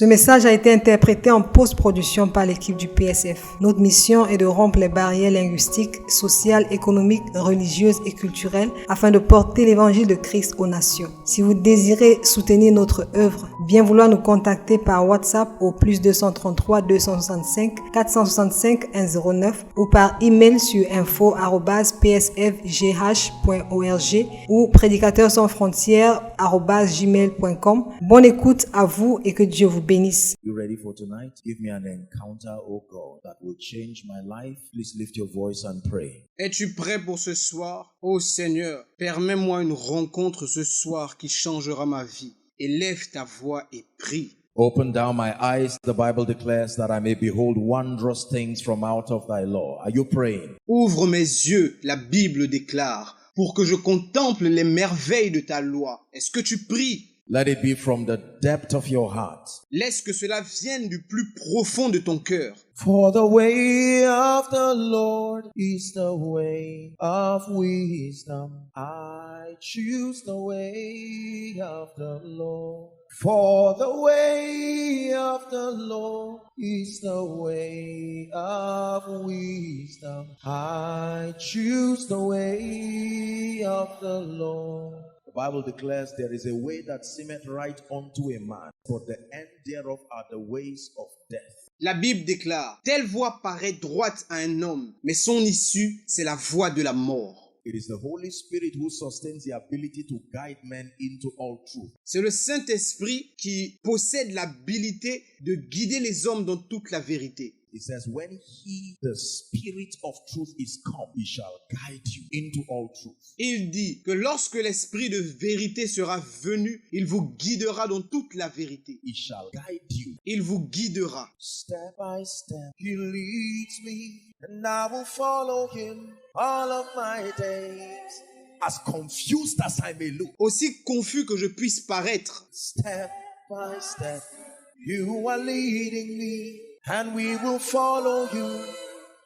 Ce message a été interprété en post-production par l'équipe du PSF. Notre mission est de rompre les barrières linguistiques, sociales, économiques, religieuses et culturelles afin de porter l'évangile de Christ aux nations. Si vous désirez soutenir notre œuvre, bien vouloir nous contacter par WhatsApp au +233 265 465 109 ou par email sur info@psfgh.org ou prédicateursansfrontières@gmail.com. Bonne écoute à vous et que Dieu vous bénisse. You ready for tonight? Give me an encounter, oh God, that will change my life. Please lift your voice and pray. Es-tu prêt pour ce soir? Ô Seigneur, permets-moi une rencontre ce soir qui changera ma vie. Élève ta voix et prie. Open down my eyes, the Bible declares, that I may behold wondrous things from out of thy law. Are you praying? Ouvre mes yeux, la Bible déclare, pour que je contemple les merveilles de ta loi. Est-ce que tu pries? Let it be from the depth of your heart. Laisse que cela vienne du plus profond de ton cœur. For the way of the Lord is the way of wisdom. I choose the way of the Lord. For the way of the Lord is the way of wisdom. I choose the way of the Lord. The Bible declares there is a way that seemeth right unto a man, but the end thereof are the ways of death. La Bible déclare, telle voie paraît droite à un homme, mais son issue, c'est la voie de la mort. It is the Holy Spirit who sustains the ability to guide men into all truth. C'est le Saint-Esprit qui possède l'habilité de guider les hommes dans toute la vérité. It says, when he, the Spirit of truth, is come, he shall guide you into all truth. Il dit que lorsque l'Esprit de vérité sera venu, il vous guidera dans toute la vérité. He shall guide you. Il vous guidera. Step by step, he leads me, and I will follow him all of my days. As confused as I may look, Aussi confus que je puisse paraître, step by step, you are leading me, and we will follow you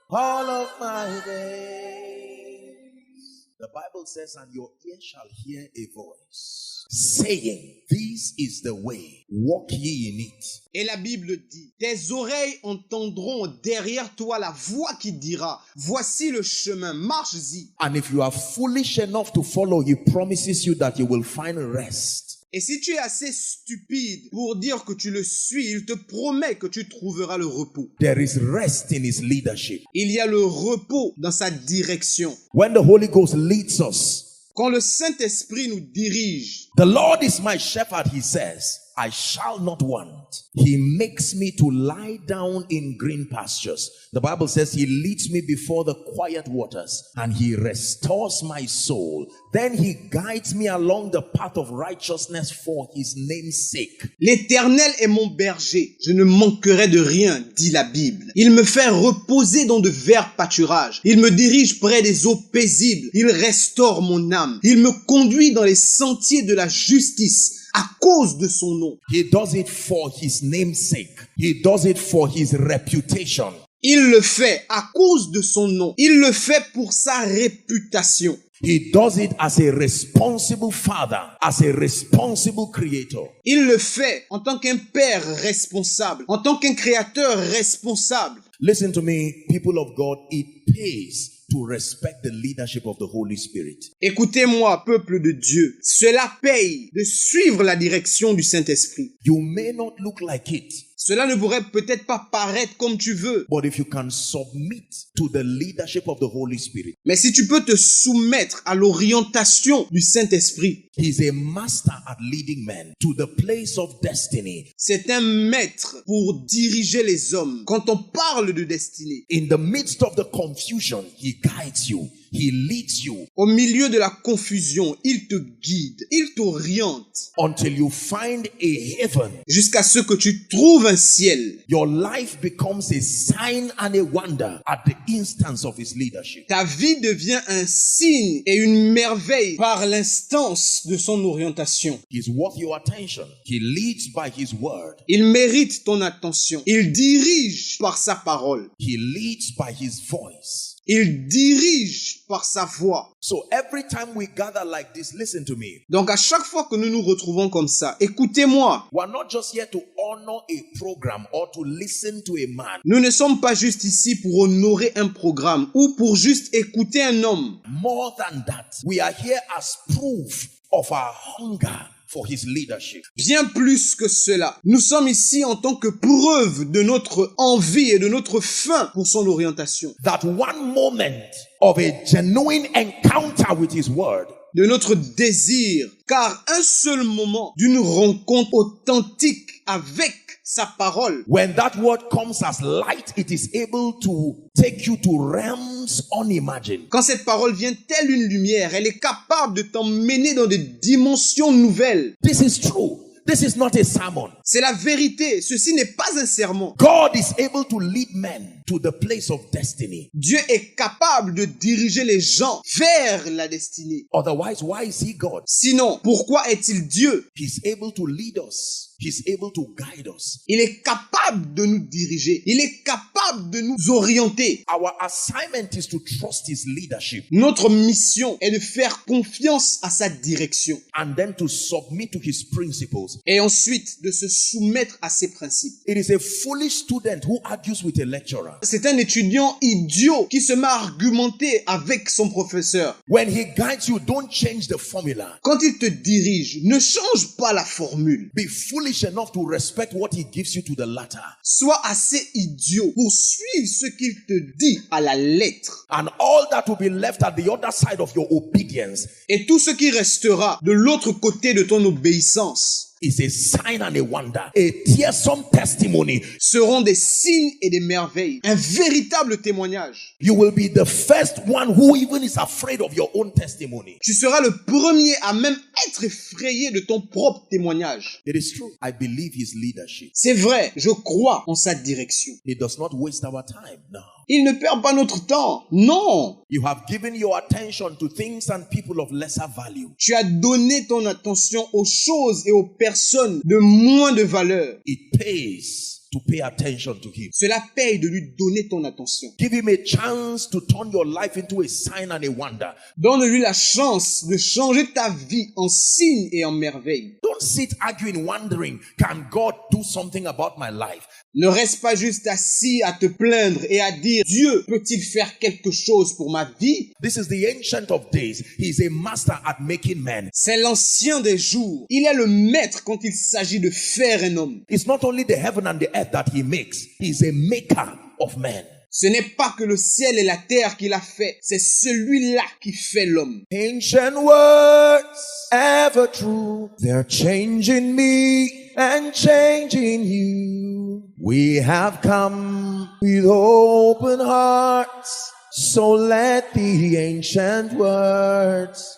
all of my days. The Bible says, and your ear shall hear a voice saying, this is the way, walk ye in it. et la Bible dit, tes oreilles entendront derrière toi la voix qui dira, voici le chemin, marche-y. And if you are foolish enough to follow, he promises you that you will find rest. Et si tu es assez stupide pour dire que tu le suis, il te promet que tu trouveras le repos. There is rest in his leadership. Il y a le repos dans sa direction. When the Holy Ghost leads us, Quand le Saint-Esprit nous dirige, the Lord is my shepherd, he says, I shall not want. He makes me to lie down in green pastures. The Bible says he leads me before the quiet waters and he restores my soul. Then he guides me along the path of righteousness for his name's sake. l'Éternel est mon berger, je ne manquerai de rien, dit la Bible. Il me fait reposer dans de verts pâturages. Il me dirige près des eaux paisibles. Il restaure mon âme. Il me conduit dans les sentiers de la justice à cause de son nom. He does it for his name's sake. He does it for his reputation. Il le fait à cause de son nom. Il le fait pour sa réputation. He does it as a responsible father, as a responsible creator. Il le fait en tant qu'un père responsable, en tant qu'un créateur responsable. Listen to me, people of God, it pays to respect the leadership of the Holy Spirit. Écoutez-moi, peuple de Dieu. Cela paye de suivre la direction du Saint-Esprit. You may not look like it, Cela ne pourrait peut-être pas paraître comme tu veux. but if you can submit to the leadership of the Holy Spirit, Mais si tu peux te soumettre à l'orientation du Saint-Esprit, he's a master at leading men to the place of destiny. c'est un maître pour diriger les hommes. Quand on parle de destinée, In the midst of the confusion, he guides you. He leads you au milieu de la confusion, il te guide, il t'oriente until you find a heaven. jusqu'à ce que tu trouves un ciel. Your life becomes a sign and a wonder at the instance of his leadership. Ta vie devient un signe et une merveille par l'instance de son orientation. He's worth your attention. He leads by his word. Il mérite ton attention. Il dirige par sa parole. He leads by his voice. Il dirige par sa voix. So every time we gather like this, listen to me. Donc à chaque fois que nous nous retrouvons comme ça, écoutez-moi. We are not just here to honor a program or to listen to a man. Nous ne sommes pas juste ici pour honorer un programme ou pour juste écouter un homme. More than that, we are here as proof of our hunger for his leadership. Bien plus que cela, nous sommes ici en tant que preuve de notre envie et de notre faim pour son orientation. That one moment of a genuine encounter with his word, de notre désir, car un seul moment d'une rencontre authentique avec sa parole, when that word comes as light, it is able to take you to realms unimagined. Quand cette parole vient telle une lumière, elle est capable de t'emmener dans des dimensions nouvelles. This is true. This is not a sermon. C'est la vérité. Ceci n'est pas un sermon. God is able to lead men to the place of destiny. Dieu est capable de diriger les gens vers la destinée. Otherwise, why is he God? Sinon, pourquoi est-il Dieu? He's able to lead us. He's able to guide us. Il est capable de nous diriger. Il est capable de nous orienter. Our assignment is to trust his leadership. Notre mission est de faire confiance à sa direction. And then to submit to his principles. Et ensuite de se soumettre à ses principes. It is a foolish student who argues with a lecturer. C'est un étudiant idiot qui se met à argumenter avec son professeur. When he guides you, don't change the formula. Quand il te dirige, ne change pas la formule. Be foolish enough to respect what he gives you to the latter. Sois assez idiot pour suivre ce qu'il te dit à la lettre. And all that will be left at the other side of your obedience, et tout ce qui restera de l'autre côté de ton obéissance, is a sign and a wonder, a tearsome testimony. seront des signes et des merveilles, un véritable témoignage. You will be the first one who even is afraid of your own testimony. Tu seras le premier à même être effrayé de ton propre témoignage. It is true. I believe his leadership. C'est vrai, je crois en sa direction. He does not waste our time. No. Il ne perd pas notre temps. Non. You have given your attention to things and people of lesser value. Tu as donné ton attention aux choses et aux personnes de moins de valeur. It pays to pay attention to him. Cela paye de lui donner ton attention. Give him a chance to turn your life into a sign and a wonder. Donne-lui la chance de changer ta vie en signe et en merveille. Don't sit arguing, wondering, can God do something about my life? Ne reste pas juste assis à te plaindre et à dire « Dieu peut-il faire quelque chose pour ma vie ?» This is the ancient of days. He is a master at making men. C'est l'ancien des jours. Il est le maître quand il s'agit de faire un homme. It's not only the heaven and the earth that he makes. He is a maker of men. Ce n'est pas que le ciel et la terre qu'il a fait, c'est celui-là qui fait l'homme. Ancient words, ever true, they're changing me and changing you. We have come with open hearts, so let the ancient words.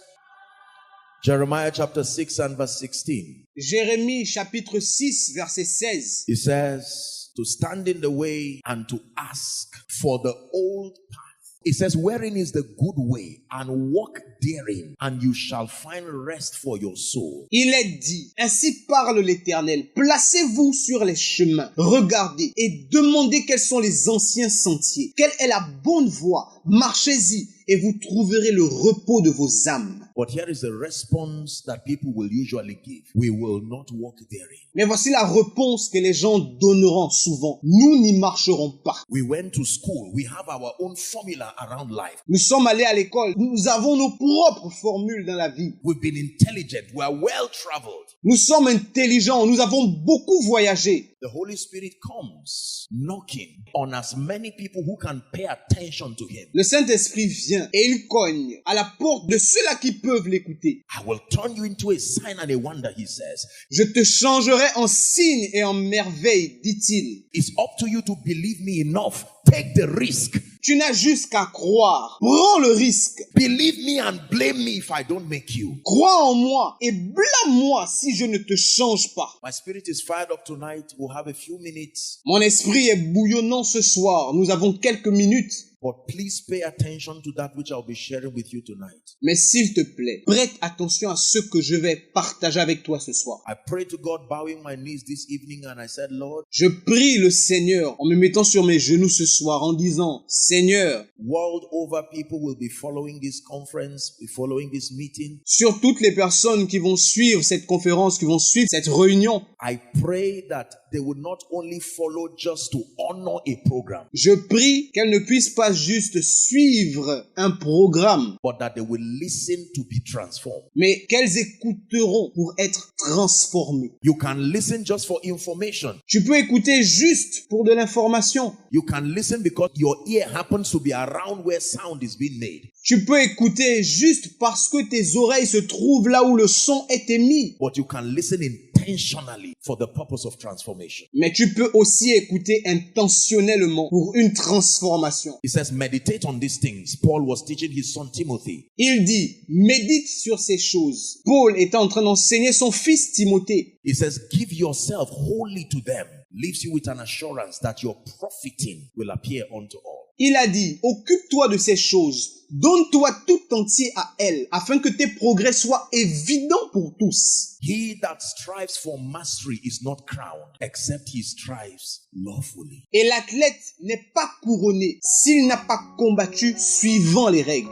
Jeremiah chapter 6 and verse 16. Jérémie chapitre 6 verset 16. It says, to stand in the way and to ask for the old path. It says, wherein is the good way, and walk therein, and you shall find rest for your soul. Il est dit, ainsi parle l'Éternel, placez-vous sur les chemins, regardez et demandez quels sont les anciens sentiers, quelle est la bonne voie, marchez-y et vous trouverez le repos de vos âmes. But here is the response that people will usually give. We will not walk therein. Mais voici la réponse que les gens donneront souvent. Nous n'y marcherons pas. We went to school. We have our own formula around life. Nous sommes allés à l'école. Nous avons nos propres formules dans la vie. We've been intelligent. We are well traveled. Nous sommes intelligents. Nous avons beaucoup voyagé. The Holy Spirit comes knocking on as many people who can pay attention to him. Le Saint-Esprit vient et il cogne à la porte de ceux-là qui peuvent l'écouter. I will turn you into a sign and a wonder, he says. Je te changerai en signe et en merveille, dit-il. It's up to you to believe me enough. Take the risk. Tu n'as juste qu'à croire. Prends le risque. Believe me and blame me if I don't make you. Crois en moi et blâme-moi si je ne te change pas. My spirit is fired up tonight. We'll have a few minutes. Mon esprit est bouillonnant ce soir. Nous avons quelques minutes. But please pay attention to that which I'll be sharing with you tonight. Mais s'il te plaît, prête attention à ce que je vais partager avec toi ce soir. I prayed to God, bowing my knees this evening, and I said, Lord, Je prie le Seigneur en me mettant sur mes genoux ce soir en disant, Seigneur, world over people will be following this conference, be following this meeting. sur toutes les personnes qui vont suivre cette conférence, qui vont suivre cette réunion, I pray that they will not only follow just to honor a program, je prie qu'elles ne puissent pas juste suivre un programme, but that they will listen to be transformed. mais qu'elles écouteront pour être transformées. You can listen just for information. Tu peux écouter juste pour de l'information. You can listen because your ear happens to be around where sound is being made. Tu peux écouter juste parce que tes oreilles se trouvent là où le son est émis. But you can listen intentionally for the purpose of transformation. Mais tu peux aussi écouter intentionnellement pour une transformation. He says, meditate on these things. Paul was teaching his son Timothy. Il dit, médite sur ces choses. Paul était en train d'enseigner son fils Timothée. He says, give yourself wholly to them. Leaves you with an assurance that your profiting will appear unto all. Il a dit, occupe-toi de ces choses. Donne-toi tout entier à elles, afin que tes progrès soient évidents pour tous. He that strives for mastery is not crowned, except he strives lawfully. Et l'athlète n'est pas couronné s'il n'a pas combattu suivant les règles.